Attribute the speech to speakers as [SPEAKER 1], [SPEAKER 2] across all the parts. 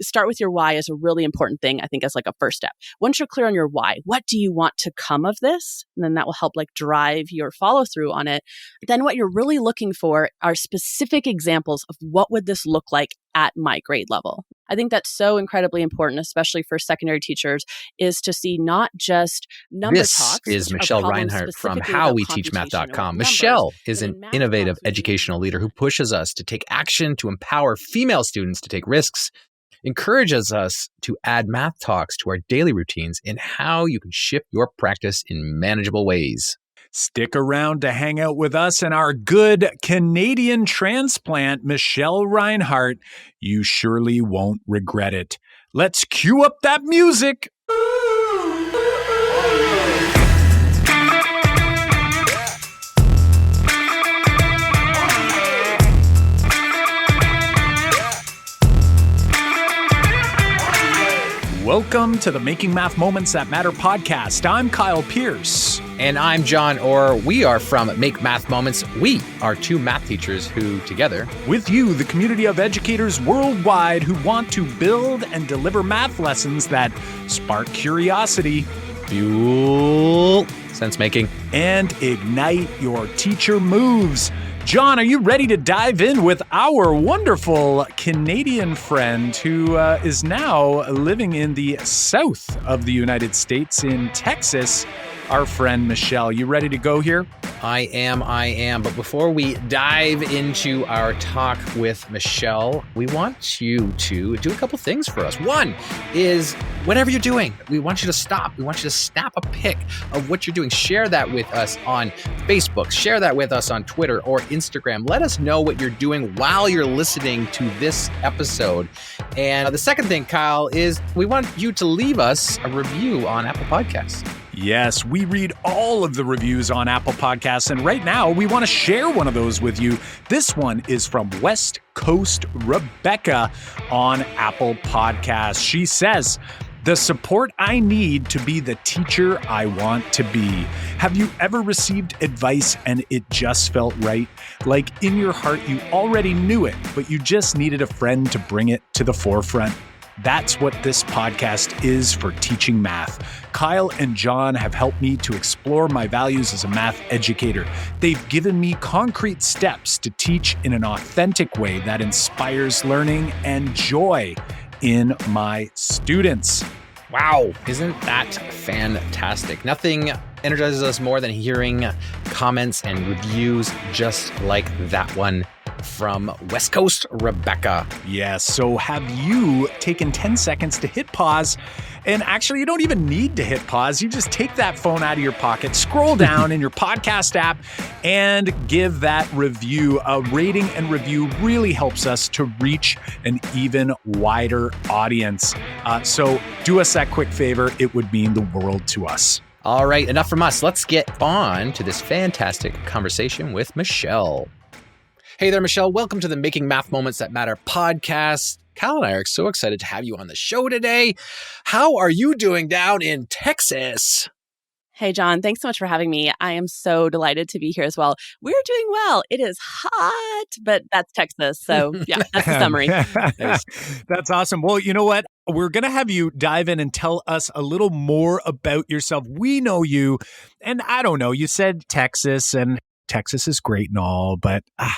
[SPEAKER 1] start with your why is a really important thing, I think, as like a first step. Once you're clear on your why, what do you want to come of this? And then that will help like drive your follow through on it. Then what you're really looking for are specific examples of what would this look like at my grade level. I think that's so incredibly important, especially for secondary teachers, is to see not just number talks.
[SPEAKER 2] This is Michelle Rinehart from HowWeTeachMath.com. Michelle is an innovative educational leader who pushes us to take action, to empower female students to take risks, encourages us to add math talks to our daily routines, and how you can shift your practice in manageable ways.
[SPEAKER 3] Stick around to hang out with us and our good Canadian transplant, Michelle Rinehart. You surely won't regret it. Let's cue up that music. Welcome to the Making Math Moments That Matter podcast. I'm Kyle Pierce.
[SPEAKER 2] And I'm John Orr. We are from Make Math Moments. We are two math teachers who, together,
[SPEAKER 3] with you, the community of educators worldwide who want to build and deliver math lessons that spark curiosity,
[SPEAKER 2] fuel sense making,
[SPEAKER 3] and ignite your teacher moves. John, are you ready to dive in with our wonderful Canadian friend who is now living in the south of the United States in Texas? Our friend Michelle, you ready to go here?
[SPEAKER 2] I am. But before we dive into our talk with Michelle, we want you to do a couple things for us. One is, whatever you're doing, we want you to stop. We want you to snap a pic of what you're doing. Share that with us on Facebook. Share that with us on Twitter or Instagram. Let us know what you're doing while you're listening to this episode. And the second thing, Kyle, is we want you to leave us a review on Apple Podcasts.
[SPEAKER 3] Yes, we read all of the reviews on Apple Podcasts, and right now we want to share one of those with you. This one is from West Coast Rebecca on Apple Podcasts. She says, "The support I need to be the teacher I want to be. Have you ever received advice and it just felt right? Like in your heart, you already knew it, but you just needed a friend to bring it to the forefront? That's what this podcast is for teaching math. Kyle and John have helped me to explore my values as a math educator. They've given me concrete steps to teach in an authentic way that inspires learning and joy in my students."
[SPEAKER 2] Wow, isn't that fantastic? Nothing energizes us more than hearing comments and reviews just like that one from West Coast Rebecca.
[SPEAKER 3] Yes, so have you taken 10 seconds to hit pause? And actually, you don't even need to hit pause. You just take that phone out of your pocket, scroll down in your podcast app, and give that review. A rating and review really helps us to reach an even wider audience. So do us that quick favor. It would mean the world to us.
[SPEAKER 2] All right, enough from us. Let's get on to this fantastic conversation with Michelle. Hey there, Michelle. Welcome to the Making Math Moments That Matter podcast. Cal and I are so excited to have you on the show today. How are you doing down in Texas?
[SPEAKER 1] Hey, John, thanks so much for having me. I am so delighted to be here as well. We're doing well. It is hot, but that's Texas. So yeah, that's the summary.
[SPEAKER 3] That's awesome. Well, you know what? We're going to have you dive in and tell us a little more about yourself. We know you, and I don't know, you said Texas, and Texas is great and all, but I'm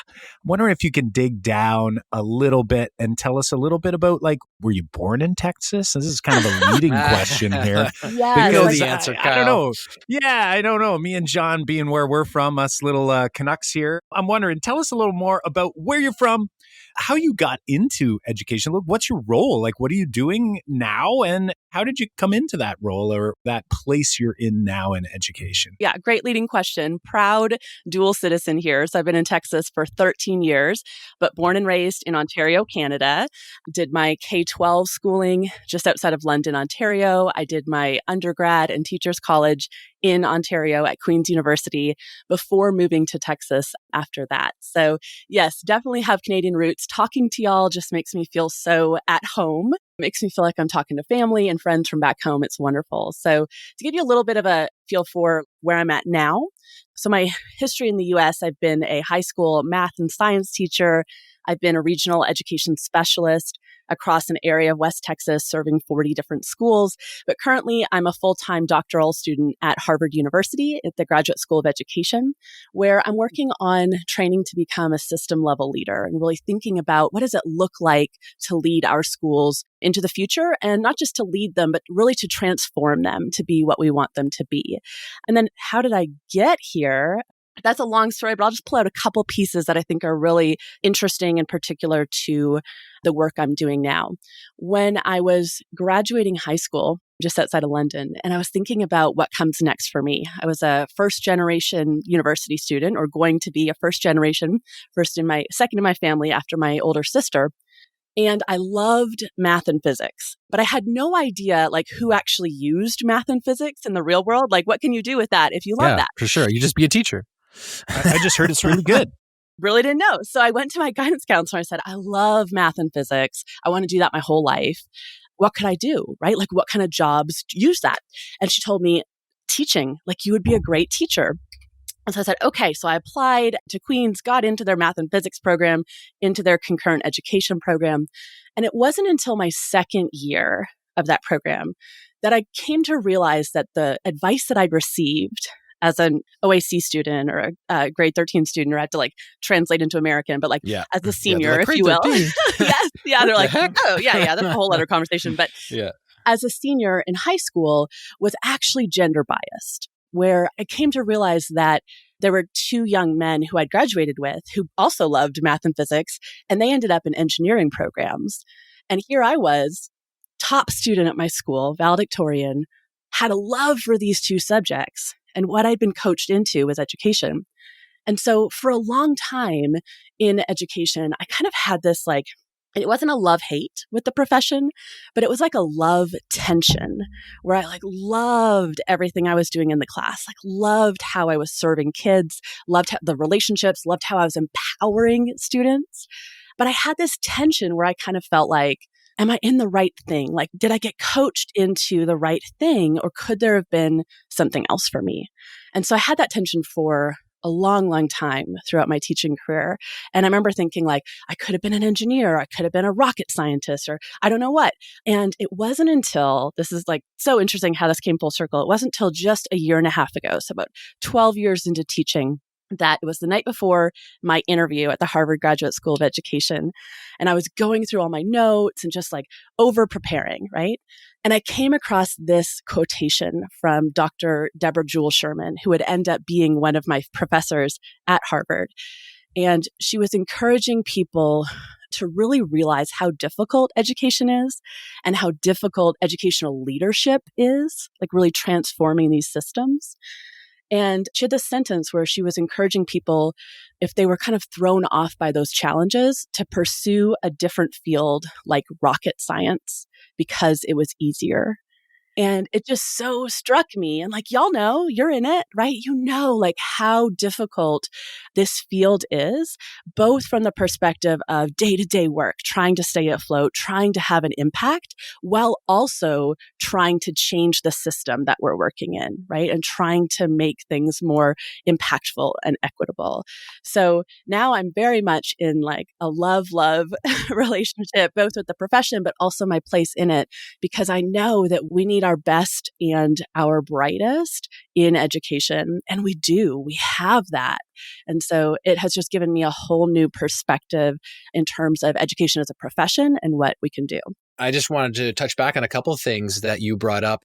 [SPEAKER 3] wondering if you can dig down a little bit and tell us a little bit about, like, were you born in Texas? This is kind of a leading question here.
[SPEAKER 1] Yes.
[SPEAKER 2] Because the answer, Kyle.
[SPEAKER 3] I don't know. Yeah, I don't know. Me and John being where we're from, us little Canucks here. I'm wondering, tell us a little more about where you're from, how you got into education. What's your role? Like, what are you doing now? And how did you come into that role or that place you're in now in education?
[SPEAKER 1] Yeah, great leading question. Proud dual citizen here. So I've been in Texas for 13 years, but born and raised in Ontario, Canada. Did my K-12 schooling just outside of London, Ontario. I did my undergrad and teachers college in Ontario at Queen's University before moving to Texas after that. So yes, definitely have Canadian roots. Talking to y'all just makes me feel so at home. Makes me feel like I'm talking to family and friends from back home. It's wonderful. So to give you a little bit of a feel for where I'm at now. So my history in the US, I've been a high school math and science teacher. I've been a regional education specialist across an area of West Texas, serving 40 different schools. But currently, I'm a full-time doctoral student at Harvard University at the Graduate School of Education, where I'm working on training to become a system-level leader and really thinking about what does it look like to lead our schools into the future, and not just to lead them, but really to transform them to be what we want them to be. And then how did I get here? That's a long story, but I'll just pull out a couple pieces that I think are really interesting and particular to the work I'm doing now. When I was graduating high school, just outside of London, and I was thinking about what comes next for me. I was a first generation university student, or going to be a second in my family after my older sister. And I loved math and physics, but I had no idea who actually used math and physics in the real world. What can you do with that if you love that?
[SPEAKER 2] For sure. You just be a teacher.
[SPEAKER 3] I just heard it's really good.
[SPEAKER 1] Really didn't know. So I went to my guidance counselor. I said, I love math and physics. I want to do that my whole life. What could I do? Right? What kind of jobs use that? And she told me, teaching. You would be a great teacher. And so I said, okay. So I applied to Queen's, got into their math and physics program, into their concurrent education program. And it wasn't until my second year of that program that I came to realize that the advice that I'd received as an OAC student or a grade 13 student, or I had to translate into American, but as a senior, if you will. Yes. Yeah. They're oh, yeah, that's a whole other conversation. But as a senior in high school was actually gender biased, where I came to realize that there were two young men who I'd graduated with who also loved math and physics, and they ended up in engineering programs. And here I was, top student at my school, valedictorian, had a love for these two subjects. And what I'd been coached into was education. And so for a long time in education, I kind of had this it wasn't a love-hate with the profession, but it was a love tension where I loved everything I was doing in the class, loved how I was serving kids, loved the relationships, loved how I was empowering students. But I had this tension where I kind of felt am I in the right thing? Did I get coached into the right thing, or could there have been something else for me? And so I had that tension for a long, long time throughout my teaching career. And I remember thinking I could have been an engineer, I could have been a rocket scientist, or I don't know what. And it wasn't until, this is so interesting how this came full circle. It wasn't until just a year and a half ago, so about 12 years into teaching, that it was the night before my interview at the Harvard Graduate School of Education. And I was going through all my notes and just over preparing, right? And I came across this quotation from Dr. Deborah Jewell Sherman, who would end up being one of my professors at Harvard. And she was encouraging people to really realize how difficult education is and how difficult educational leadership is, really transforming these systems. And she had this sentence where she was encouraging people, if they were kind of thrown off by those challenges, to pursue a different field like rocket science because it was easier. And it just so struck me. And y'all know, you're in it, right? You know, how difficult this field is, both from the perspective of day-to-day work, trying to stay afloat, trying to have an impact, while also trying to change the system that we're working in, right? And trying to make things more impactful and equitable. So now I'm very much in a love-love relationship, both with the profession, but also my place in it, because I know that we need our best and our brightest in education. And we do. We have that. And so it has just given me a whole new perspective in terms of education as a profession and what we can do.
[SPEAKER 2] I just wanted to touch back on a couple of things that you brought up.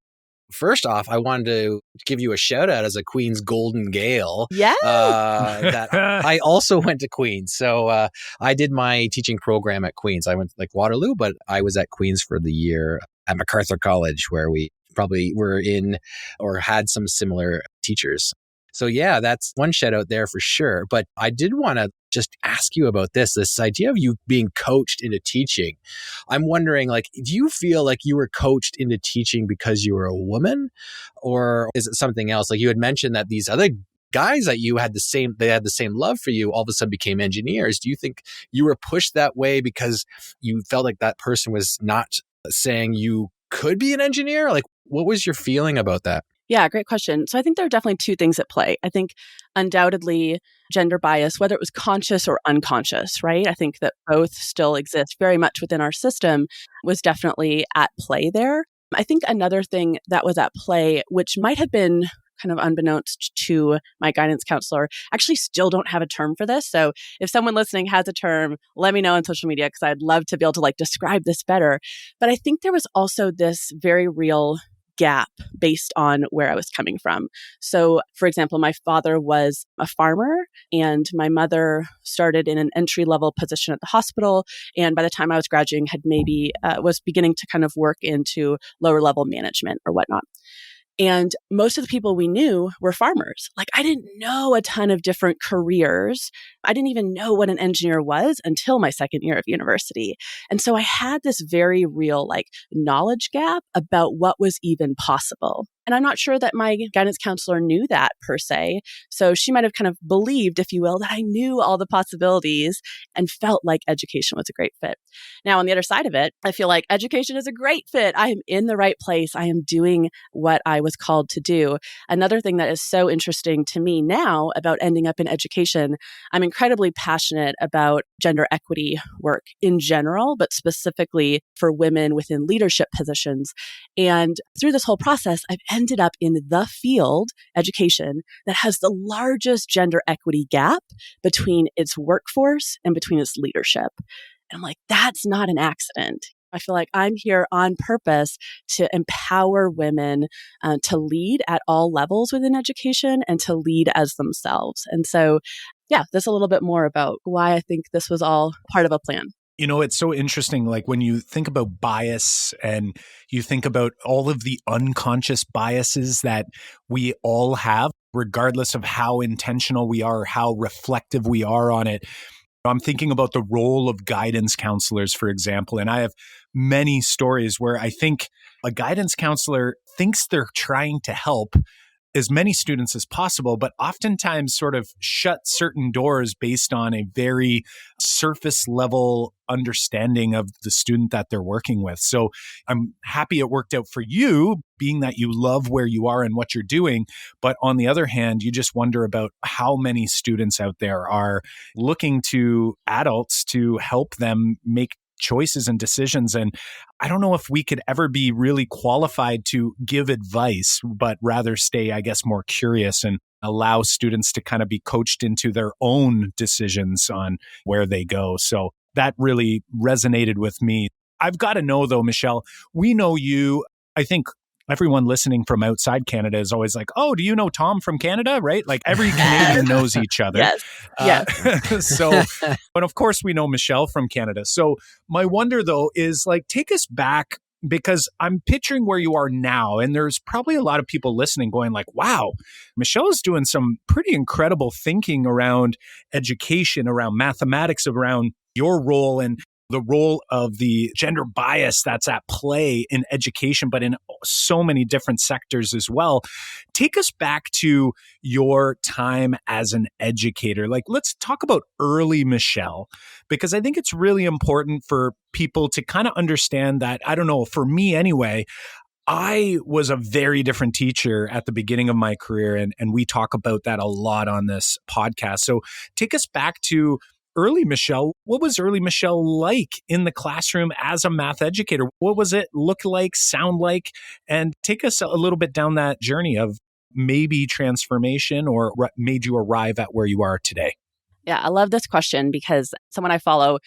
[SPEAKER 2] First off, I wanted to give you a shout out as a Queen's Golden Gale.
[SPEAKER 1] Yeah.
[SPEAKER 2] That I also went to Queen's. So I did my teaching program at Queen's. I went Waterloo, but I was at Queen's for the year at MacArthur College, where we probably were in or had some similar teachers. So yeah, that's one shout out there for sure. But I did want to just ask you about this idea of you being coached into teaching. I'm wondering, do you feel like you were coached into teaching because you were a woman, or is it something else? You had mentioned that these other guys that you had they had the same love for you, all of a sudden became engineers. Do you think you were pushed that way because you felt like that person was not saying you could be an engineer? What was your feeling about that?
[SPEAKER 1] Yeah, great question. So I think there are definitely two things at play. I think undoubtedly gender bias, whether it was conscious or unconscious, right? I think that both still exist very much within our system, was definitely at play there. I think another thing that was at play, which might have been kind of unbeknownst to my guidance counselor, actually still don't have a term for this. So if someone listening has a term, let me know on social media because I'd love to be able to describe this better. But I think there was also this very real gap based on where I was coming from. So, for example, my father was a farmer and my mother started in an entry-level position at the hospital. And by the time I was graduating, had maybe was beginning to kind of work into lower level management or whatnot. And most of the people we knew were farmers. I didn't know a ton of different careers. I didn't even know what an engineer was until my second year of university. And so I had this very real knowledge gap about what was even possible. And I'm not sure that my guidance counselor knew that per se. So she might have kind of believed, if you will, that I knew all the possibilities and felt like education was a great fit. Now, on the other side of it, I feel like education is a great fit. I am in the right place. I am doing what I was called to do. Another thing that is so interesting to me now about ending up in education, I'm incredibly passionate about gender equity work in general, but specifically for women within leadership positions. And through this whole process, I've ended up in the field, education, that has the largest gender equity gap between its workforce and between its leadership. And I'm like, that's not an accident. I feel like I'm here on purpose to empower women to lead at all levels within education and to lead as themselves. And so, yeah, that's a little bit more about why I think this was all part of a plan.
[SPEAKER 3] It's so interesting, when you think about bias and you think about all of the unconscious biases that we all have, regardless of how intentional we are, how reflective we are on it. I'm thinking about the role of guidance counselors, for example, and I have many stories where I think a guidance counselor thinks they're trying to help as many students as possible, but oftentimes sort of shut certain doors based on a very surface level understanding of the student that they're working with. So I'm happy it worked out for you, being that you love where you are and what you're doing. But on the other hand, you just wonder about how many students out there are looking to adults to help them make choices and decisions. And I don't know if we could ever be really qualified to give advice, but rather stay, I guess, more curious and allow students to kind of be coached into their own decisions on where they go. So that really resonated with me. I've got to know though, Michelle, we know you, I think everyone listening from outside Canada is always like, oh, do you know Tom from Canada? Right? Every Canadian knows each other.
[SPEAKER 1] Yes.
[SPEAKER 3] But of course we know Michelle from Canada. So my wonder though is take us back, because I'm picturing where you are now. And there's probably a lot of people listening going wow, Michelle is doing some pretty incredible thinking around education, around mathematics, around your role and the role of the gender bias that's at play in education, but in so many different sectors as well. Take us back to your time as an educator. Let's talk about early Michelle, because I think it's really important for people to kind of understand that, I don't know, for me anyway, I was a very different teacher at the beginning of my career, and we talk about that a lot on this podcast. So take us back to early Michelle. What was early Michelle like in the classroom as a math educator? What was it look like, sound like? And take us a little bit down that journey of maybe transformation or what made you arrive at where you are today.
[SPEAKER 1] Yeah, I love this question because someone I follow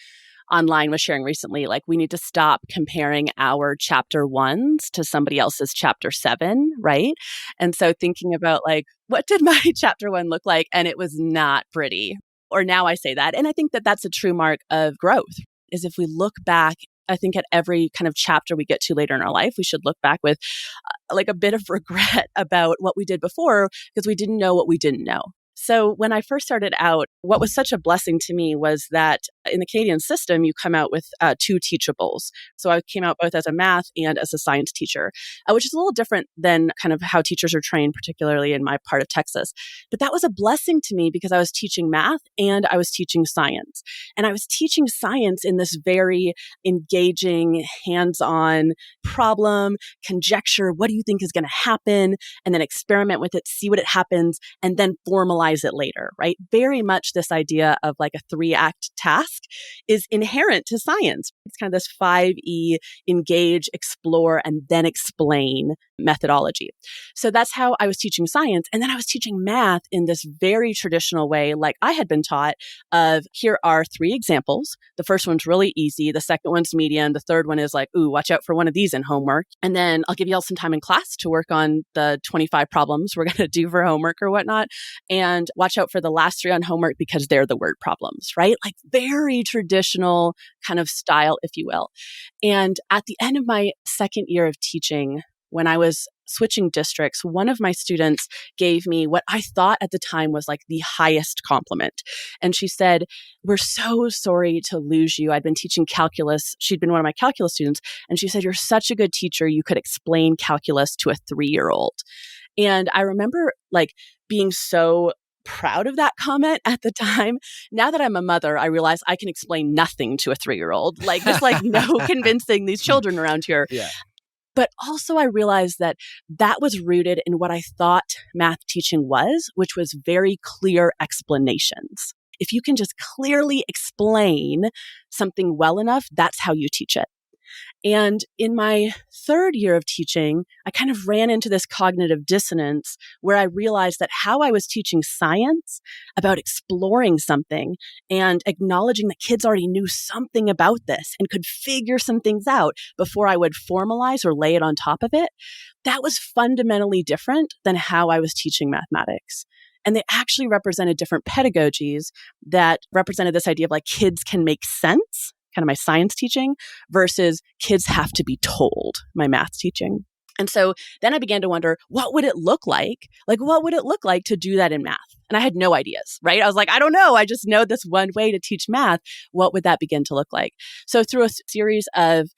[SPEAKER 1] online was sharing recently, we need to stop comparing our chapter 1s to somebody else's chapter 7, right? And so thinking about what did my chapter 1 look like? And it was not pretty. Or now I say that. And I think that that's a true mark of growth, is if we look back, I think at every kind of chapter we get to later in our life, we should look back with a bit of regret about what we did before because we didn't know what we didn't know. So when I first started out, what was such a blessing to me was that In the Canadian system, you come out with 2 teachables. So I came out both as a math and as a science teacher, which is a little different than kind of how teachers are trained, particularly in my part of Texas. But that was a blessing to me because I was teaching math and I was teaching science. And I was teaching science in this very engaging, hands-on problem, conjecture, what do you think is going to happen? And then experiment with it, see what it happens, and then formalize it later, right? Very much this idea of like a 3-act task is inherent to science. It's kind of this 5E, engage, explore, and then explain methodology. So that's how I was teaching science. And then I was teaching math in this very traditional way, like I had been taught of here are 3 examples. The first one's really easy. The second one's medium. The third one is like, ooh, watch out for one of these in homework. And then I'll give you all some time in class to work on the 25 problems we're going to do for homework or whatnot. And watch out for the last 3 on homework because they're the word problems, right? Like very traditional kind of style, if you will. And at the end of my second year of teaching, when I was switching districts, one of my students gave me what I thought at the time was like the highest compliment. And she said, "We're so sorry to lose you." I'd been teaching calculus. She'd been one of my calculus students. And she said, "You're such a good teacher. You could explain calculus to a 3-year-old." And I remember like being so proud of that comment at the time. Now that I'm a mother, I realize I can explain nothing to a 3-year-old. Like there's like no convincing these children around here.
[SPEAKER 2] Yeah.
[SPEAKER 1] But also I realized that that was rooted in what I thought math teaching was, which was very clear explanations. If you can just clearly explain something well enough, that's how you teach it. And in my third year of teaching, I kind of ran into this cognitive dissonance where I realized that how I was teaching science about exploring something and acknowledging that kids already knew something about this and could figure some things out before I would formalize or lay it on top of it, that was fundamentally different than how I was teaching mathematics. And they actually represented different pedagogies that represented this idea of like kids can make sense, kind of my science teaching, versus kids have to be told, my math teaching. And so then I began to wonder, what would it look like? Like, what would it look like to do that in math? And I had no ideas, right? I was like, I don't know. I just know this one way to teach math. What would that begin to look like? So through a series of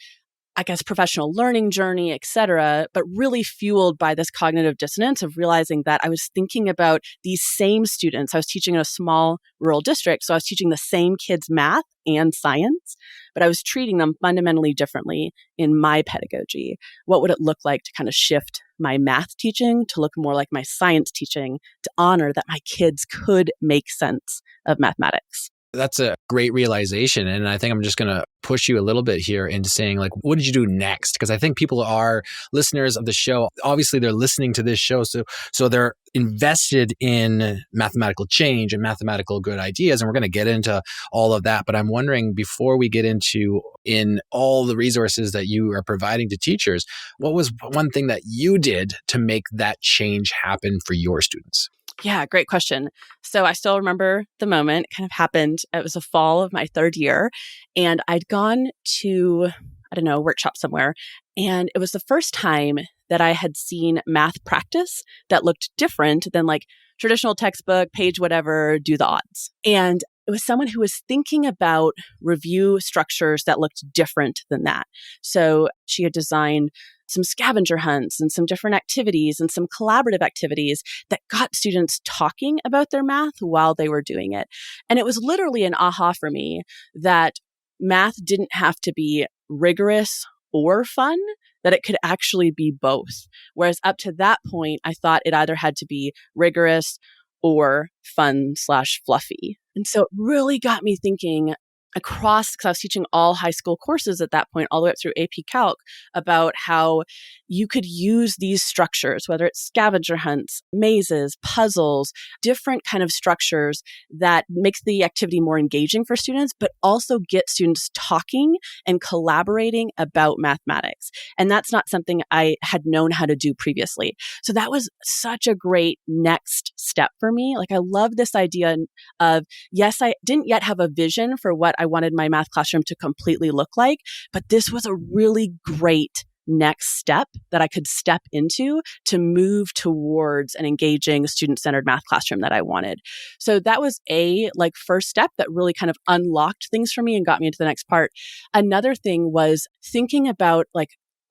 [SPEAKER 1] professional learning journey, et cetera, but really fueled by this cognitive dissonance of realizing that I was thinking about these same students. I was teaching in a small rural district, so I was teaching the same kids math and science, but I was treating them fundamentally differently in my pedagogy. What would it look like to kind of shift my math teaching to look more like my science teaching to honor that my kids could make sense of mathematics?
[SPEAKER 2] That's a great realization. And I think I'm just going to push you a little bit here into saying, like, what did you do next? Because I think people are listeners of the show. Obviously, they're listening to this show. So they're invested in mathematical change and mathematical good ideas. And we're going to get into all of that. But I'm wondering, before we get into in all the resources that you are providing to teachers, what was one thing that you did to make that change happen for your students?
[SPEAKER 1] Yeah, great question. So I still remember the moment. It kind of happened. It was the fall of my third year, and I'd gone to, a workshop somewhere. And it was the first time that I had seen math practice that looked different than like traditional textbook, page whatever, do the odds. And it was someone who was thinking about review structures that looked different than that. So she had designed some scavenger hunts and some different activities and some collaborative activities that got students talking about their math while they were doing it. And it was literally an aha for me that math didn't have to be rigorous or fun, that it could actually be both. Whereas up to that point, I thought it either had to be rigorous or fun/fluffy. And so it really got me thinking across, because I was teaching all high school courses at that point, all the way up through AP Calc, about how you could use these structures, whether it's scavenger hunts, mazes, puzzles, different kind of structures that makes the activity more engaging for students, but also get students talking and collaborating about mathematics. And that's not something I had known how to do previously. So that was such a great next step for me. Like, I love this idea of, yes, I didn't yet have a vision for what I wanted my math classroom to completely look like, but this was a really great next step that I could step into to move towards an engaging student-centered math classroom that I wanted. So that was a first step that really kind of unlocked things for me and got me into the next part. Another thing was thinking about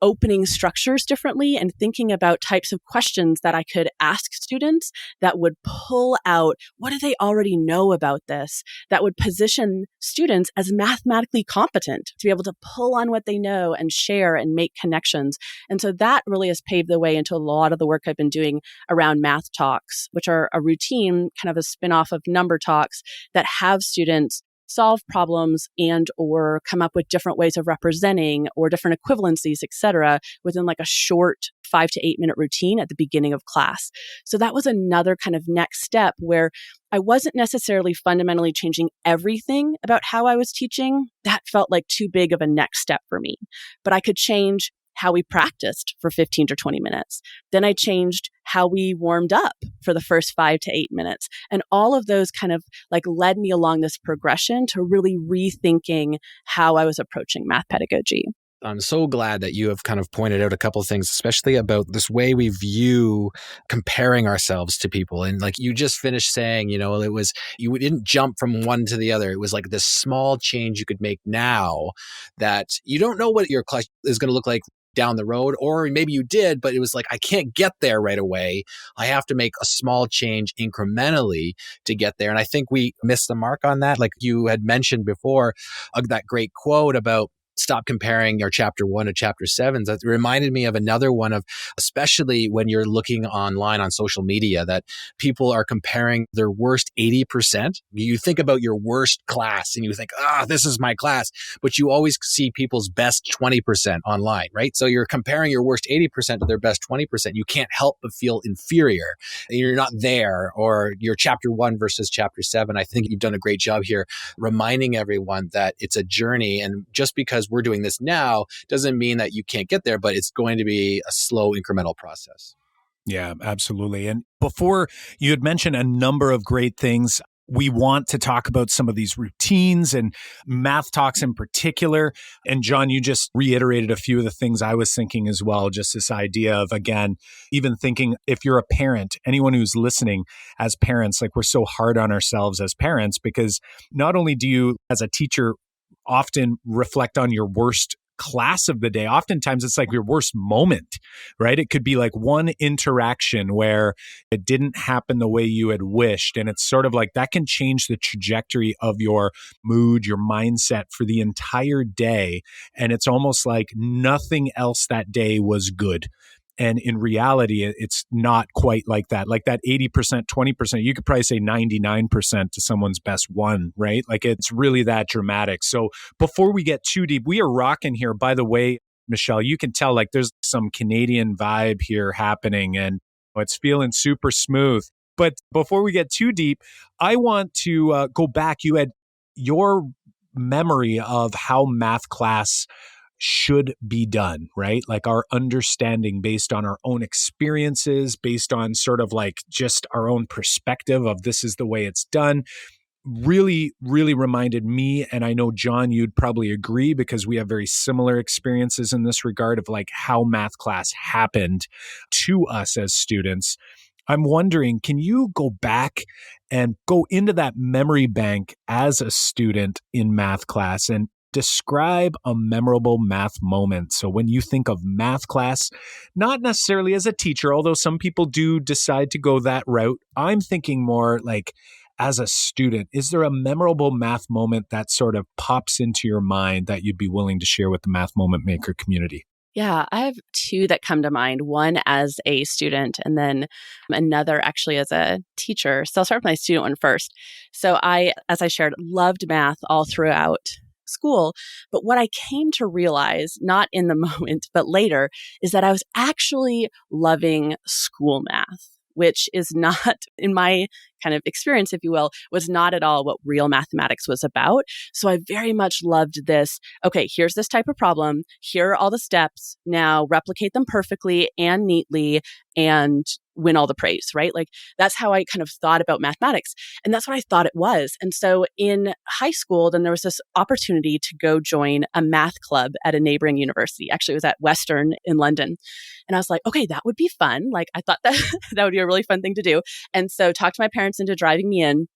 [SPEAKER 1] opening structures differently and thinking about types of questions that I could ask students that would pull out what do they already know about this, that would position students as mathematically competent to be able to pull on what they know and share and make connections. And so that really has paved the way into a lot of the work I've been doing around math talks, which are a routine, kind of a spin-off of number talks that have students solve problems and or come up with different ways of representing or different equivalencies, et cetera, within a short 5 to 8 minute routine at the beginning of class. So that was another kind of next step where I wasn't necessarily fundamentally changing everything about how I was teaching. That felt like too big of a next step for me. But I could change how we practiced for 15 to 20 minutes. Then I changed how we warmed up for the first 5 to 8 minutes. And all of those kind of led me along this progression to really rethinking how I was approaching math pedagogy.
[SPEAKER 2] I'm so glad that you have kind of pointed out a couple of things, especially about this way we view comparing ourselves to people. And you just finished saying, it was, you didn't jump from one to the other. It was this small change you could make now that you don't know what your class is going to look like down the road, or maybe you did, but it was I can't get there right away. I have to make a small change incrementally to get there. And I think we missed the mark on that. Like you had mentioned before, that great quote about stop comparing your chapter 1 to chapter 7. That reminded me of another one of, especially when you're looking online on social media, that people are comparing their worst 80%. You think about your worst class and you think, this is my class, but you always see people's best 20% online, right? So you're comparing your worst 80% to their best 20%. You can't help but feel inferior. You're not there, or your chapter 1 versus chapter 7. I think you've done a great job here reminding everyone that it's a journey, and just because we're doing this now doesn't mean that you can't get there, but it's going to be a slow incremental process.
[SPEAKER 3] Yeah, absolutely. And before, you had mentioned a number of great things. We want to talk about some of these routines and math talks in particular. And John, you just reiterated a few of the things I was thinking as well. Just this idea of, again, even thinking if you're a parent, anyone who's listening as parents, we're so hard on ourselves as parents, because not only do you as a teacher often reflect on your worst class of the day, oftentimes it's your worst moment, right? It could be one interaction where it didn't happen the way you had wished. And it's sort of that can change the trajectory of your mood, your mindset for the entire day. And it's almost like nothing else that day was good. And in reality, it's not quite like that. That 80%, 20%, you could probably say 99% to someone's best one, right? It's really that dramatic. So before we get too deep, we are rocking here. By the way, Michelle, you can tell there's some Canadian vibe here happening, and it's feeling super smooth. But before we get too deep, I want to go back. You had your memory of how math class should be done, right? Our understanding based on our own experiences, based on sort of just our own perspective of this is the way it's done, really, really reminded me. And I know, John, you'd probably agree because we have very similar experiences in this regard of how math class happened to us as students. I'm wondering, can you go back and go into that memory bank as a student in math class and describe a memorable math moment? So when you think of math class, not necessarily as a teacher, although some people do decide to go that route, I'm thinking more as a student. Is there a memorable math moment that sort of pops into your mind that you'd be willing to share with the Math Moment Maker community?
[SPEAKER 1] Yeah, I have two that come to mind, one as a student and then another actually as a teacher. So I'll start with my student one first. So I, as I shared, loved math all throughout school. But what I came to realize, not in the moment, but later, is that I was actually loving school math, which is not, in my kind of experience, if you will, was not at all what real mathematics was about. So I very much loved this. Okay, here's this type of problem. Here are all the steps. Now replicate them perfectly and neatly and win all the praise, right? Like that's how I kind of thought about mathematics. And that's what I thought it was. And so in high school, then there was this opportunity to go join a math club at a neighboring university. Actually, it was at Western in London. And I was like, okay, that would be fun. Like I thought that that would be a really fun thing to do. And so talked to my parents into driving me in.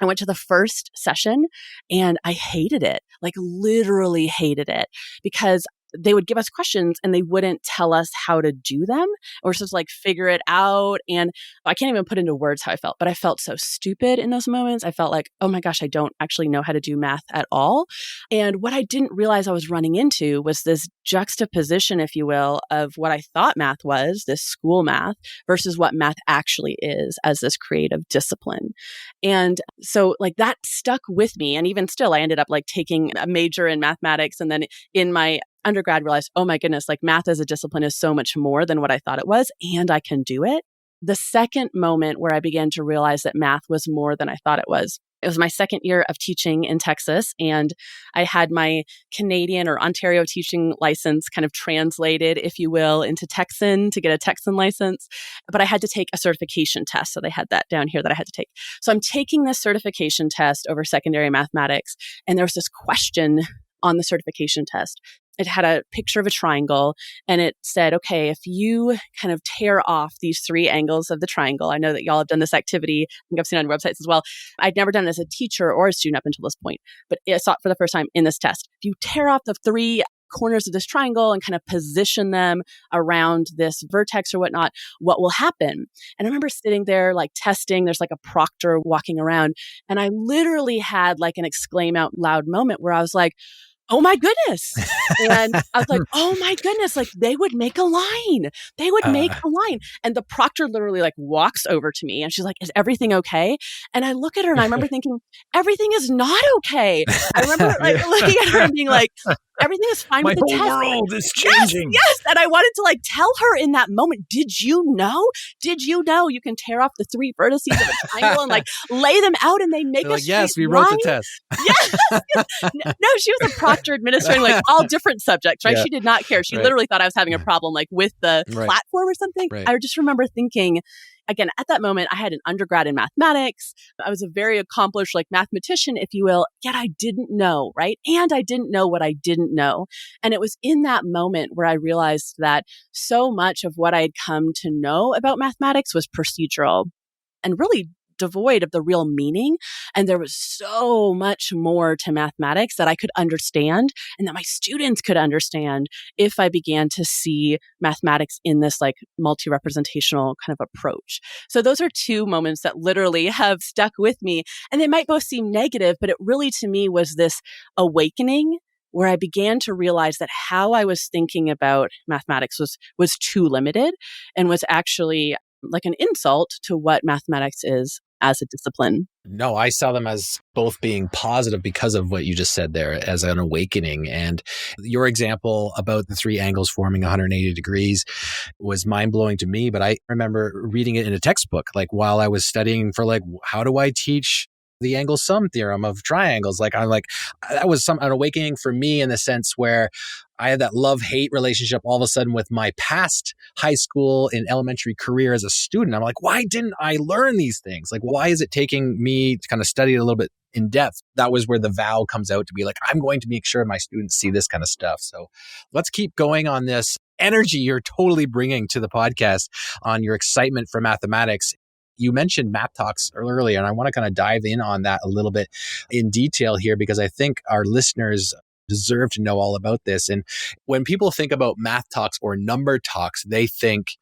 [SPEAKER 1] I went to the first session and I hated it, like literally hated it, because they would give us questions and they wouldn't tell us how to do them. Or just like figure it out. And I can't even put into words how I felt, but I felt so stupid in those moments. I felt like, oh my gosh, I don't actually know how to do math at all. And what I didn't realize I was running into was this juxtaposition, if you will, of what I thought math was, this school math, versus what math actually is as this creative discipline. And so like that stuck with me. And even still, I ended up like taking a major in mathematics. And then in my undergrad realized, oh my goodness, like math as a discipline is so much more than what I thought it was, and I can do it. The second moment where I began to realize that math was more than I thought it was my second year of teaching in Texas, and I had my Canadian or Ontario teaching license kind of translated, if you will, into Texan to get a Texan license. But I had to take a certification test. So they had that down here that I had to take. So I'm taking this certification test over secondary mathematics, and there was this question on the certification test. It had a picture of a triangle and it said, okay, if you kind of tear off these three angles of the triangle, I know that y'all have done this activity. I think I've seen it on your websites as well. I'd never done it as a teacher or a student up until this point, but I saw it for the first time in this test. If you tear off the three corners of this triangle and kind of position them around this vertex or whatnot, what will happen? And I remember sitting there like testing, there's like a proctor walking around, and I literally had like an exclaim out loud moment where I was like, oh my goodness. And I was like, oh my goodness, like they would make a line. They would make a line. And the proctor literally like walks over to me and she's like, is everything okay? And I look at her and I remember thinking, everything is not okay. I remember like looking at her and being like, everything is fine with the test.
[SPEAKER 3] My whole world is changing.
[SPEAKER 1] Yes. And I wanted to like tell her in that moment, did you know? Did you know you can tear off the three vertices of a triangle and like lay them out and they make a straight
[SPEAKER 2] yes, we
[SPEAKER 1] line?
[SPEAKER 2] wrote the test.
[SPEAKER 1] Yes. No, she was a proctor administering like all different subjects, right?
[SPEAKER 2] Yeah.
[SPEAKER 1] She did not care. She literally thought I was having a problem like with the platform or something.
[SPEAKER 2] Right.
[SPEAKER 1] I just remember thinking, again, at that moment, I had an undergrad in mathematics. I was a very accomplished like mathematician, if you will, yet I didn't know, right? And I didn't know what I didn't know. And it was in that moment where I realized that so much of what I had come to know about mathematics was procedural and really devoid of the real meaning. And there was so much more to mathematics that I could understand and that my students could understand if I began to see mathematics in this like multi-representational kind of approach. So those are two moments that literally have stuck with me. And they might both seem negative, but it really to me was this awakening where I began to realize that how I was thinking about mathematics was too limited and was actually like an insult to what mathematics is as a discipline.
[SPEAKER 2] No, I saw them as both being positive because of what you just said there as an awakening. And your example about the three angles forming 180 degrees was mind-blowing to me. But I remember reading it in a textbook, like while I was studying for like, how do I teach the angle sum theorem of triangles? Like, I'm like, that was an awakening for me in the sense where I had that love-hate relationship all of a sudden with my past high school and elementary career as a student. I'm like, why didn't I learn these things? Like, why is it taking me to kind of study it a little bit in depth? That was where the vow comes out to be like, I'm going to make sure my students see this kind of stuff. So let's keep going on this energy you're totally bringing to the podcast on your excitement for mathematics. You mentioned Math Talks earlier, and I want to kind of dive in on that a little bit in detail here because I think our listeners deserve to know all about this. And when people think about Math Talks or number talks, I think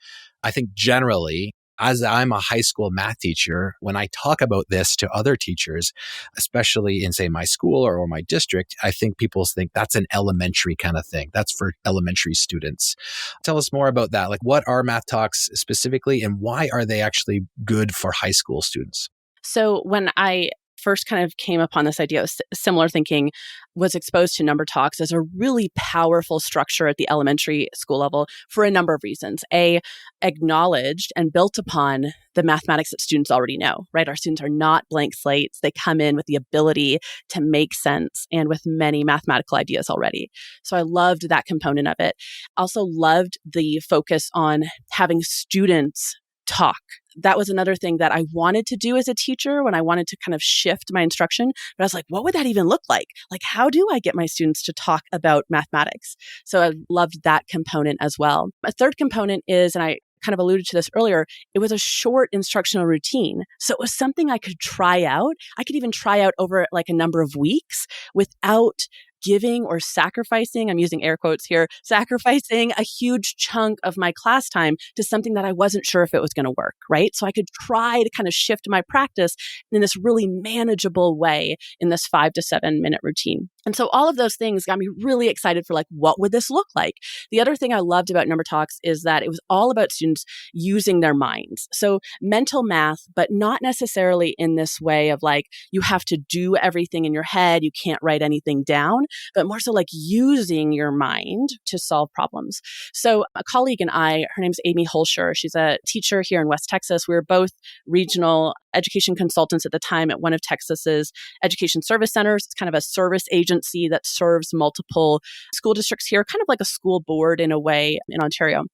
[SPEAKER 2] generally, as I'm a high school math teacher, when I talk about this to other teachers, especially in, say, my school or my district, I think people think that's an elementary kind of thing. That's for elementary students. Tell us more about that. Like, what are Math Talks specifically, and why are they actually good for high school students?
[SPEAKER 1] So when I first kind of came upon this idea of similar thinking, was exposed to number talks as a really powerful structure at the elementary school level for a number of reasons. A, acknowledged and built upon the mathematics that students already know, right? Our students are not blank slates. They come in with the ability to make sense and with many mathematical ideas already. So I loved that component of it. Also loved the focus on having students talk. That was another thing that I wanted to do as a teacher when I wanted to kind of shift my instruction. But I was like, what would that even look like? Like, how do I get my students to talk about mathematics? So I loved that component as well. A third component is, and I kind of alluded to this earlier, it was a short instructional routine. So it was something I could try out. I could even try out over like a number of weeks without giving or sacrificing, I'm using air quotes here, sacrificing a huge chunk of my class time to something that I wasn't sure if it was going to work, right? So I could try to kind of shift my practice in this really manageable way in this 5 to 7 minute routine. And so all of those things got me really excited for like, what would this look like? The other thing I loved about Number Talks is that it was all about students using their minds. So mental math, but not necessarily in this way of like, you have to do everything in your head, you can't write anything down, but more so like using your mind to solve problems. So a colleague and I, her name's Amy Holscher, she's a teacher here in West Texas. We were both regional education consultants at the time at one of Texas's education service centers. It's kind of a service agency that serves multiple school districts here, kind of like a school board in a way in Ontario.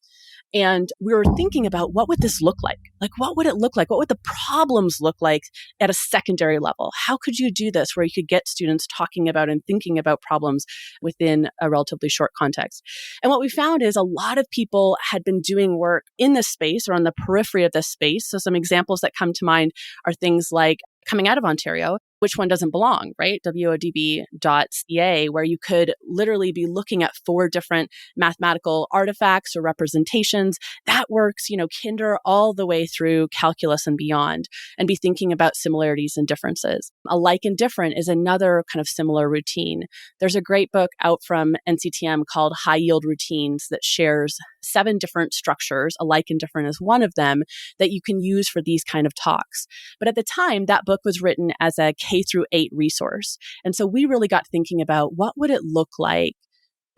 [SPEAKER 1] And we were thinking about what would this look like? Like, what would it look like? What would the problems look like at a secondary level? How could you do this where you could get students talking about and thinking about problems within a relatively short context? And what we found is a lot of people had been doing work in this space or on the periphery of this space. So some examples that come to mind are things like coming out of Ontario, which one doesn't belong, right? WODB.ca, where you could literally be looking at 4 different mathematical artifacts or representations. That works, kinder all the way through calculus and beyond, and be thinking about similarities and differences. Alike and different is another kind of similar routine. There's a great book out from NCTM called High Yield Routines that shares 7 different structures, alike and different is one of them, that you can use for these kind of talks. But at the time, that book was written as a K through 8 resource. And so we really got thinking about what would it look like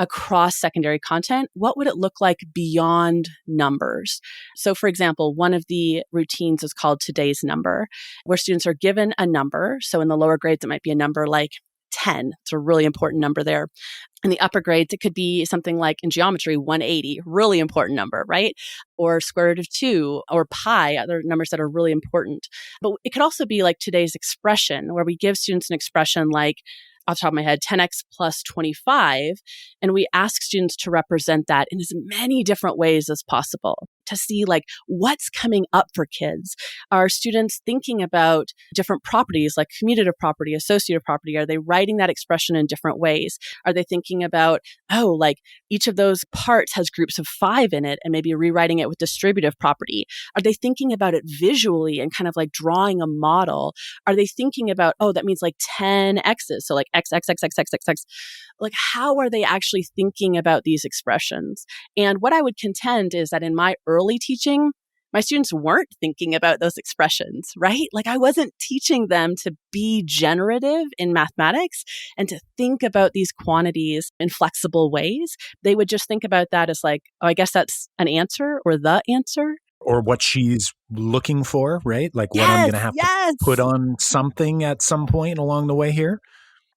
[SPEAKER 1] across secondary content? What would it look like beyond numbers? So for example, one of the routines is called Today's Number, where students are given a number. So in the lower grades, it might be a number like 10. It's a really important number there. In the upper grades, it could be something like in geometry, 180, really important number, right? Or square root of 2 or pi, other numbers that are really important. But it could also be like today's expression, where we give students an expression like, off the top of my head, 10x plus 25. And we ask students to represent that in as many different ways as possible to see like what's coming up for kids. Are students thinking about different properties like commutative property, associative property? Are they writing that expression in different ways? Are they thinking about, like each of those parts has groups of 5 in it and maybe rewriting it with distributive property? Are they thinking about it visually and kind of like drawing a model? Are they thinking about, that means like 10 x's, so like x, x, x, x, x, x, x. Like, how are they actually thinking about these expressions? And what I would contend is that in my early teaching, my students weren't thinking about those expressions, right? Like, I wasn't teaching them to be generative in mathematics and to think about these quantities in flexible ways. They would just think about that as like, I guess that's an answer or the answer.
[SPEAKER 3] Or what she's looking for, right? Like what I'm going to have to put on something at some point along the way here.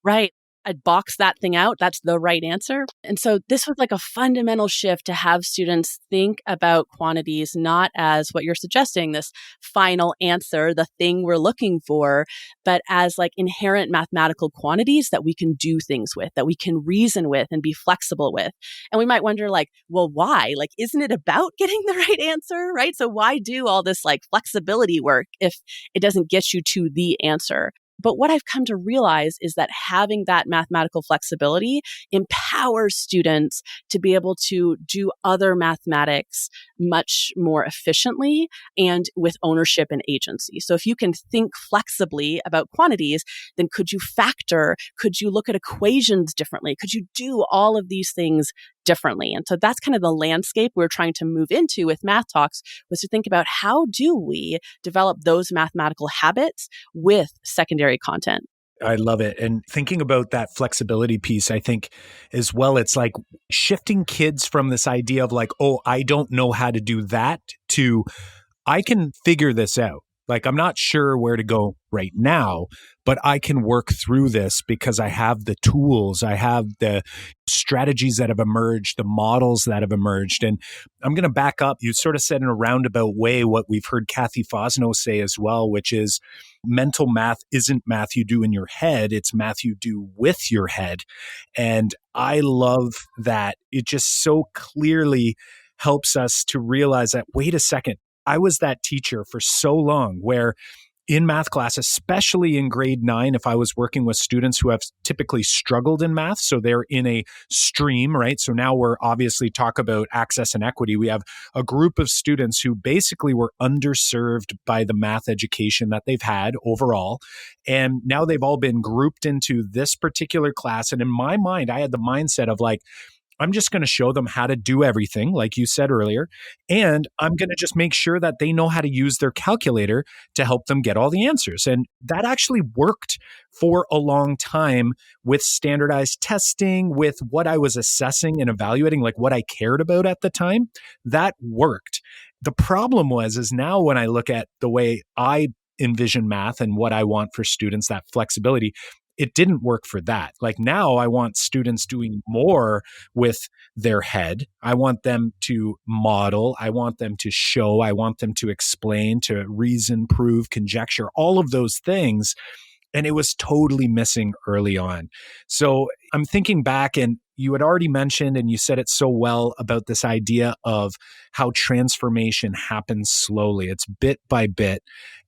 [SPEAKER 1] Right. I'd box that thing out. That's the right answer. And so this was like a fundamental shift to have students think about quantities, not as what you're suggesting, this final answer, the thing we're looking for, but as like inherent mathematical quantities that we can do things with, that we can reason with and be flexible with. And we might wonder like, well, why? Like, isn't it about getting the right answer, right? So why do all this like flexibility work if it doesn't get you to the answer? But what I've come to realize is that having that mathematical flexibility empowers students to be able to do other mathematics much more efficiently and with ownership and agency. So if you can think flexibly about quantities, then could you factor? Could you look at equations differently? Could you do all of these things differently? And so that's kind of the landscape we're trying to move into with Math Talks, was to think about how do we develop those mathematical habits with secondary content.
[SPEAKER 3] I love it. And thinking about that flexibility piece, I think as well, it's like shifting kids from this idea of like, I don't know how to do that to I can figure this out. Like, I'm not sure where to go right now, but I can work through this because I have the tools, I have the strategies that have emerged, the models that have emerged. And I'm going to back up. You sort of said in a roundabout way what we've heard Kathy Fosno say as well, which is mental math isn't math you do in your head, it's math you do with your head. And I love that. It just so clearly helps us to realize that, wait a second, I was that teacher for so long where in math class, especially in grade 9, if I was working with students who have typically struggled in math, so they're in a stream, right? So now we're obviously talk about access and equity. We have a group of students who basically were underserved by the math education that they've had overall. And now they've all been grouped into this particular class. And in my mind, I had the mindset of like, I'm just going to show them how to do everything, like you said earlier. And I'm going to just make sure that they know how to use their calculator to help them get all the answers. And that actually worked for a long time with standardized testing, with what I was assessing and evaluating, like what I cared about at the time. That worked. The problem is now when I look at the way I envision math and what I want for students, that flexibility, it didn't work for that. Like now I want students doing more with their head. I want them to model. I want them to show. I want them to explain, to reason, prove, conjecture, all of those things. And it was totally missing early on. So I'm thinking back, and you had already mentioned, and you said it so well about this idea of how transformation happens slowly. It's bit by bit.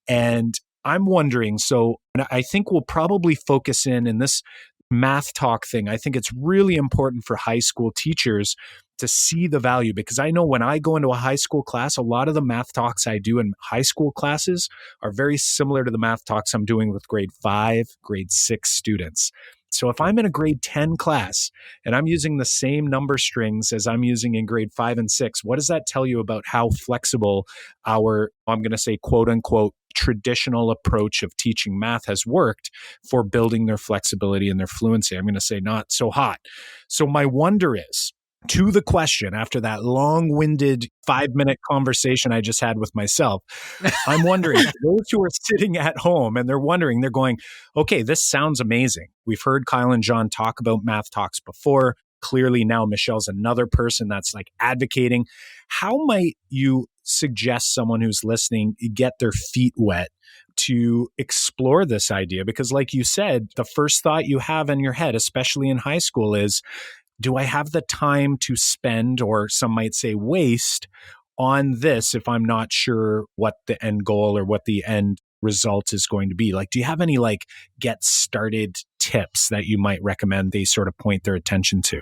[SPEAKER 3] And I'm wondering, so I think we'll probably focus in this math talk thing. I think it's really important for high school teachers to see the value, because I know when I go into a high school class, a lot of the math talks I do in high school classes are very similar to the math talks I'm doing with grade 5, grade 6 students. So if I'm in a grade 10 class and I'm using the same number strings as I'm using in grade 5 and 6, what does that tell you about how flexible our, I'm going to say, quote unquote, traditional approach of teaching math has worked for building their flexibility and their fluency? I'm going to say not so hot. So my wonder is, to the question, after that long-winded 5-minute conversation I just had with myself, I'm wondering, those who are sitting at home and they're going, okay, this sounds amazing. We've heard Kyle and John talk about math talks before. Clearly now Michelle's another person that's like advocating. How might you suggest someone who's listening get their feet wet to explore this idea? Because like you said, the first thought you have in your head, especially in high school, is, do I have the time to spend, or some might say waste, on this if I'm not sure what the end goal or what the end result is going to be? Like, do you have any like get started tips that you might recommend they sort of point their attention to?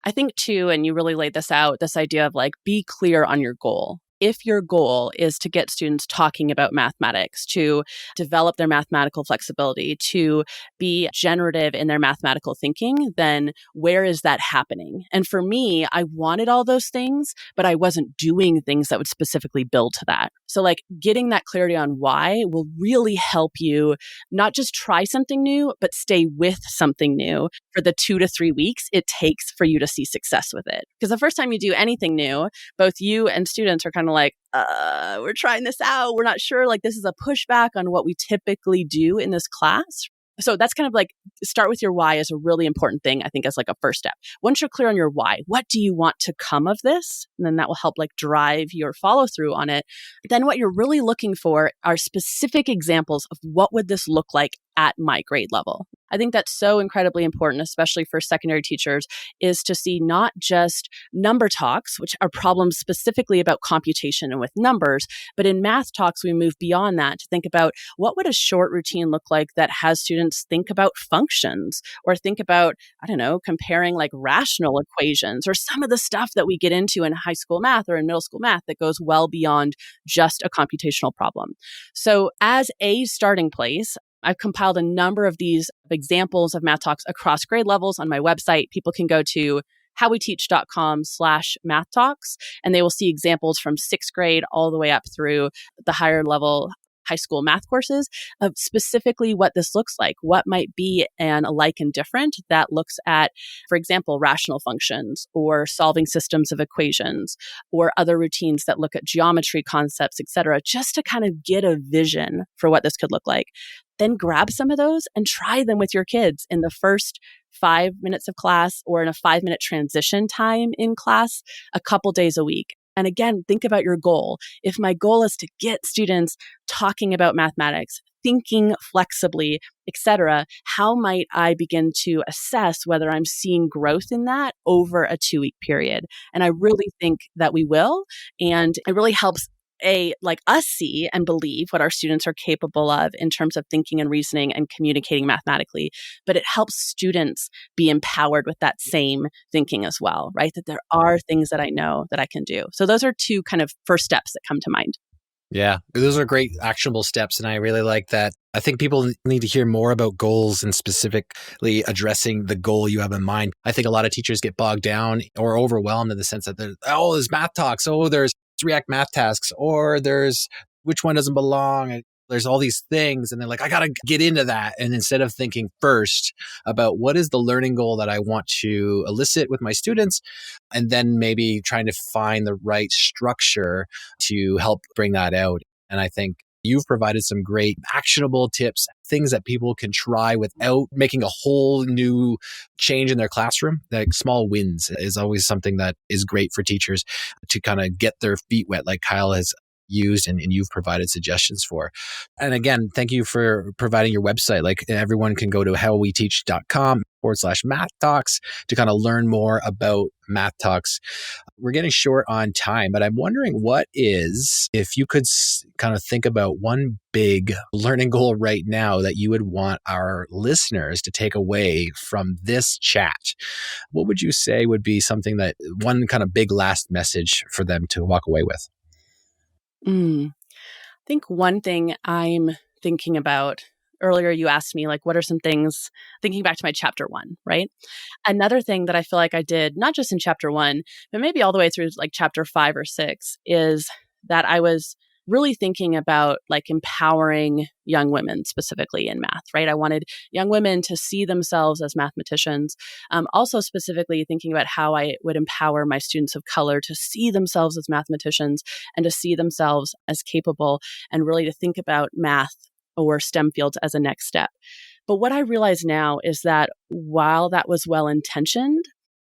[SPEAKER 1] I think too, and you really laid this out, this idea of like, be clear on your goal. If your goal is to get students talking about mathematics, to develop their mathematical flexibility, to be generative in their mathematical thinking, then where is that happening? And for me, I wanted all those things, but I wasn't doing things that would specifically build to that. So like getting that clarity on why will really help you not just try something new, but stay with something new for the 2 to 3 weeks it takes for you to see success with it. Because the first time you do anything new, both you and students are kind of like, we're trying this out. We're not sure. Like, this is a pushback on what we typically do in this class. So that's kind of like, start with your why is a really important thing, I think, as like a first step. Once you're clear on your why, what do you want to come of this? And then that will help like drive your follow through on it. Then what you're really looking for are specific examples of what would this look like at my grade level. I think that's so incredibly important, especially for secondary teachers, is to see not just number talks, which are problems specifically about computation and with numbers, but in math talks, we move beyond that to think about what would a short routine look like that has students think about functions or think about, I don't know, comparing like rational equations or some of the stuff that we get into in high school math or in middle school math that goes well beyond just a computational problem. So as a starting place, I've compiled a number of these examples of math talks across grade levels on my website. People can go to howweteach.com/math talks, and they will see examples from 6th grade all the way up through the higher level high school math courses of specifically what this looks like. What might be an alike and different that looks at, for example, rational functions or solving systems of equations or other routines that look at geometry concepts, et cetera, just to kind of get a vision for what this could look like. Then grab some of those and try them with your kids in the first 5 minutes of class or in a 5-minute transition time in class a couple days a week. And again, think about your goal. If my goal is to get students talking about mathematics, thinking flexibly, etc., how might I begin to assess whether I'm seeing growth in that over a 2-week period? And I really think that we will. And it really helps like us see and believe what our students are capable of in terms of thinking and reasoning and communicating mathematically. But it helps students be empowered with that same thinking as well, right? That there are things that I know that I can do. So those are 2 kind of first steps that come to mind.
[SPEAKER 2] Yeah, those are great actionable steps. And I really like that. I think people need to hear more about goals and specifically addressing the goal you have in mind. I think a lot of teachers get bogged down or overwhelmed in the sense that there's math talks. Oh, there's React math tasks, or there's which one doesn't belong. And there's all these things. And they're like, I got to get into that. And instead of thinking first about what is the learning goal that I want to elicit with my students, and then maybe trying to find the right structure to help bring that out. And I think you've provided some great actionable tips, things that people can try without making a whole new change in their classroom. Like small wins is always something that is great for teachers to kind of get their feet wet, like Kyle has used and you've provided suggestions for. And again, thank you for providing your website. Like everyone can go to howweteach.com/math talks to kind of learn more about math talks. We're getting short on time, but I'm wondering if you could kind of think about one big learning goal right now that you would want our listeners to take away from this chat, what would you say would be something that one kind of big last message for them to walk away with?
[SPEAKER 1] I think one thing I'm thinking about earlier, you asked me, like, what are some things, thinking back to my chapter 1, right? Another thing that I feel like I did, not just in chapter 1, but maybe all the way through like chapter 5 or 6, is that I was really thinking about like empowering young women specifically in math, right? I wanted young women to see themselves as mathematicians. Also specifically thinking about how I would empower my students of color to see themselves as mathematicians and to see themselves as capable and really to think about math or STEM fields as a next step. But what I realize now is that while that was well-intentioned,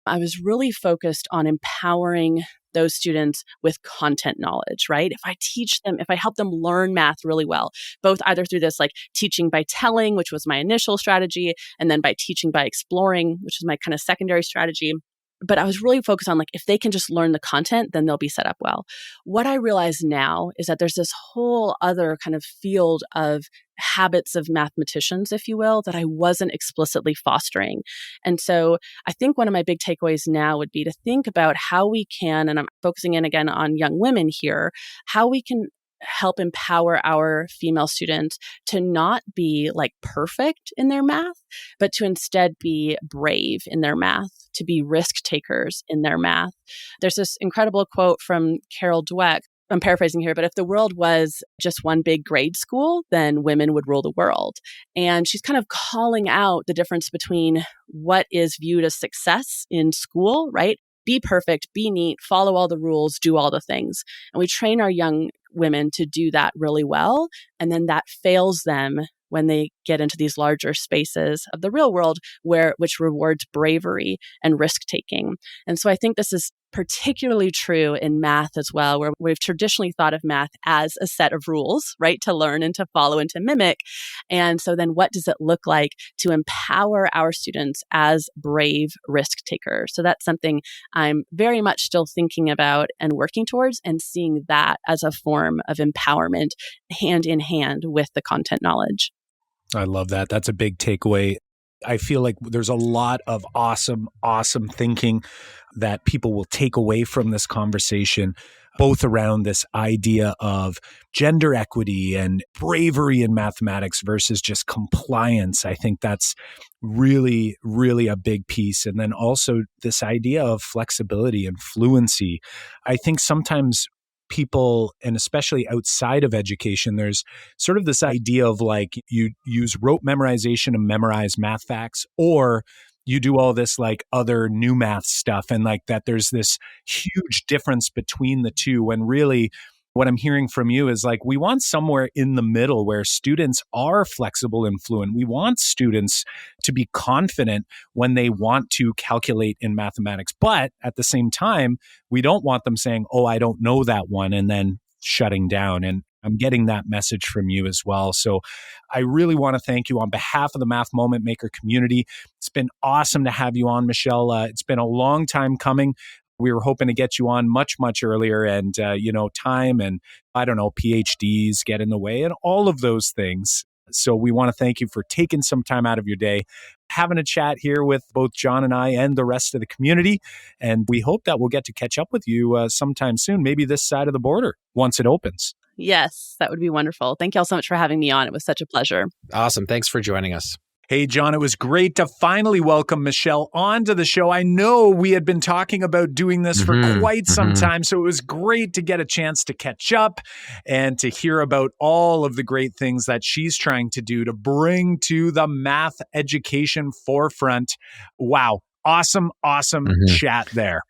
[SPEAKER 1] I was really focused on empowering those students with content knowledge, right? If I help them learn math really well, both either through this like teaching by telling, which was my initial strategy, and then by teaching by exploring, which is my kind of secondary strategy. But I was really focused on like, if they can just learn the content, then they'll be set up well. What I realize now is that there's this whole other kind of field of habits of mathematicians, if you will, that I wasn't explicitly fostering. And so I think one of my big takeaways now would be to think about how we can, and I'm focusing in again on young women here, how we can help empower our female students to not be like perfect in their math, but to instead be brave in their math, to be risk takers in their math. There's this incredible quote from Carol Dweck. I'm paraphrasing here, but if the world was just one big grade school, then women would rule the world. And she's kind of calling out the difference between what is viewed as success in school, right? Be perfect, be neat, follow all the rules, do all the things. And we train our young women to do that really well. And then that fails them when they get into these larger spaces of the real world which rewards bravery and risk taking. And so I think this is particularly true in math as well, where we've traditionally thought of math as a set of rules, right, to learn and to follow and to mimic. And so then what does it look like to empower our students as brave risk takers? So that's something I'm very much still thinking about and working towards, and seeing that as a form of empowerment hand in hand with the content knowledge.
[SPEAKER 3] I love that. That's a big takeaway. I feel like there's a lot of awesome thinking that people will take away from this conversation, both around this idea of gender equity and bravery in mathematics versus just compliance. I think that's really, really a big piece. And then also this idea of flexibility and fluency. I think sometimes people, and especially outside of education, there's sort of this idea of like you use rote memorization to memorize math facts, or you do all this like other new math stuff, and like that there's this huge difference between the two, when really what I'm hearing from you is like, we want somewhere in the middle where students are flexible and fluent. We want students to be confident when they want to calculate in mathematics. But at the same time, we don't want them saying, oh, I don't know that one, and then shutting down. And I'm getting that message from you as well. So I really want to thank you on behalf of the Math Moment Maker community. It's been awesome to have you on, Michelle. It's been a long time coming. We were hoping to get you on much, much earlier, and, time and, I don't know, PhDs get in the way and all of those things. So we want to thank you for taking some time out of your day, having a chat here with both John and I and the rest of the community. And we hope that we'll get to catch up with you sometime soon, maybe this side of the border once it opens.
[SPEAKER 1] Yes, that would be wonderful. Thank you all so much for having me on. It was such a pleasure.
[SPEAKER 2] Awesome. Thanks for joining us.
[SPEAKER 3] Hey, John, it was great to finally welcome Michelle onto the show. I know we had been talking about doing this for quite some time, so it was great to get a chance to catch up and to hear about all of the great things that she's trying to do to bring to the math education forefront. Wow. Awesome chat there.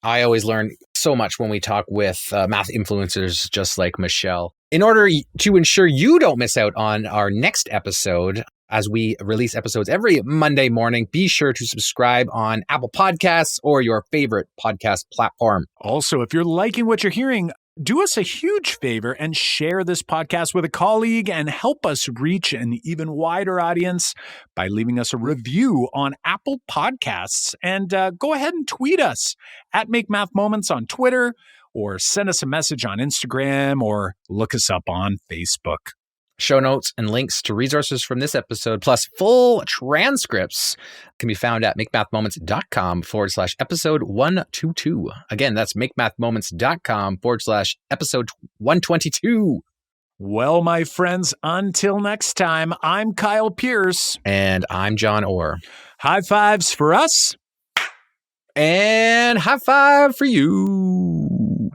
[SPEAKER 2] I always learn so much when we talk with math influencers just like Michelle. In order to ensure you don't miss out on our next episode, as we release episodes every Monday morning, be sure to subscribe on Apple Podcasts or your favorite podcast platform.
[SPEAKER 3] Also, if you're liking what you're hearing, do us a huge favor and share this podcast with a colleague and help us reach an even wider audience by leaving us a review on Apple Podcasts. And go ahead and tweet us at Make Math Moments on Twitter, or send us a message on Instagram, or look us up on Facebook.
[SPEAKER 2] Show notes and links to resources from this episode, plus full transcripts, can be found at makemathmoments.com/episode 122. Again, that's makemathmoments.com/episode 122.
[SPEAKER 3] Well, my friends, until next time, I'm Kyle Pierce.
[SPEAKER 2] And I'm John Orr.
[SPEAKER 3] High fives for us.
[SPEAKER 2] And high five for you.